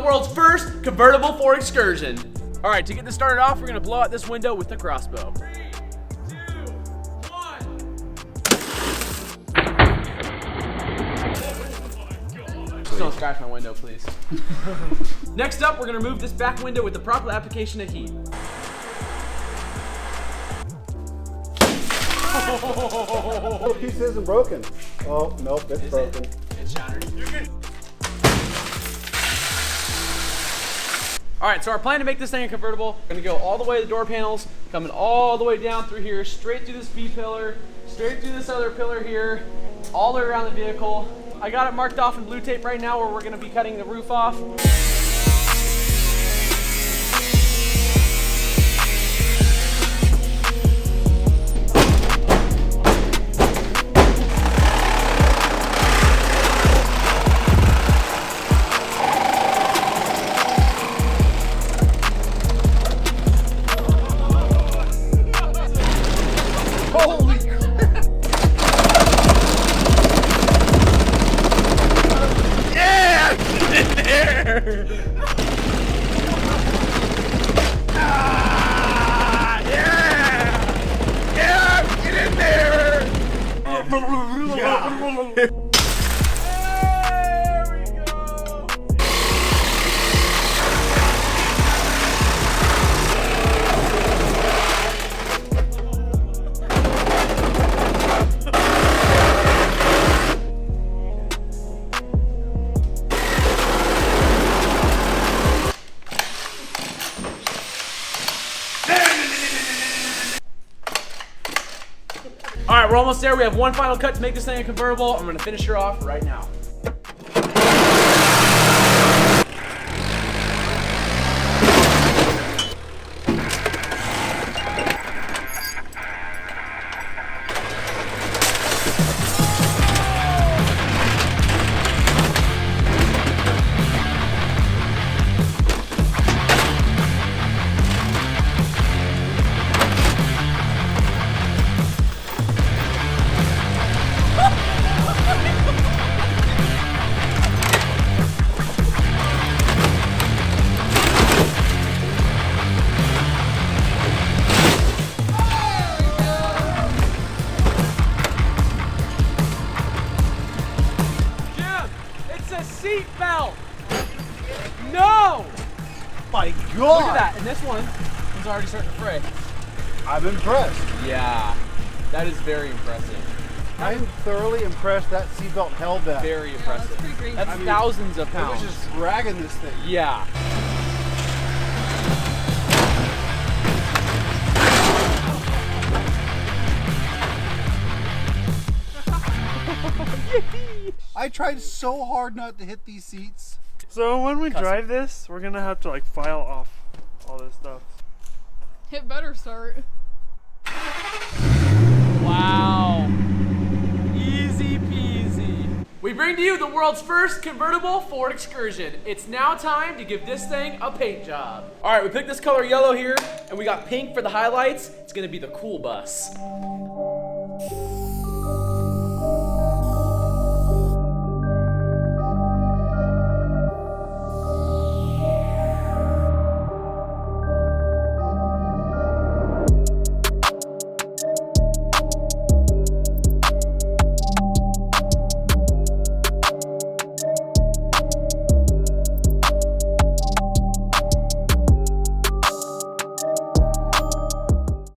world's first convertible for Excursion. All right, to get this started off, we're gonna blow out this window with the crossbow. 3, 2, 1. Just don't scratch my window, please. Next up, we're gonna remove this back window with the proper application of heat. Oh, piece isn't broken. Oh, nope, it's broken. It's shattered. All right, so our plan to make this thing a convertible, we're gonna go all the way to the door panels, coming all the way down through here, straight through this B-pillar, straight through this other pillar here, all the way around the vehicle. I got it marked off in blue tape right now where we're gonna be cutting the roof off. Holy crap! Yeah! Get in there! Ah! Yeah! Yeah! Get in there! Yeah. There we go! All right, we're almost there. We have one final cut to make this thing a convertible. I'm gonna finish her off right now. Seat belt! No! My God! Look at that, and this one is already starting to fray. I'm impressed. Yeah, that is very impressive. I'm thoroughly impressed that seatbelt held that. Very impressive. That's pretty crazy. That's thousands of I pounds. was just dragging this thing. Yeah. I tried so hard not to hit these seats. So when we drive this, we're gonna have to like file off all this stuff. It better start. Wow. Easy peasy. We bring to you the world's first convertible Ford Excursion. It's now time to give this thing a paint job. All right, we picked this color yellow here, and we got pink for the highlights. It's gonna be the cool bus.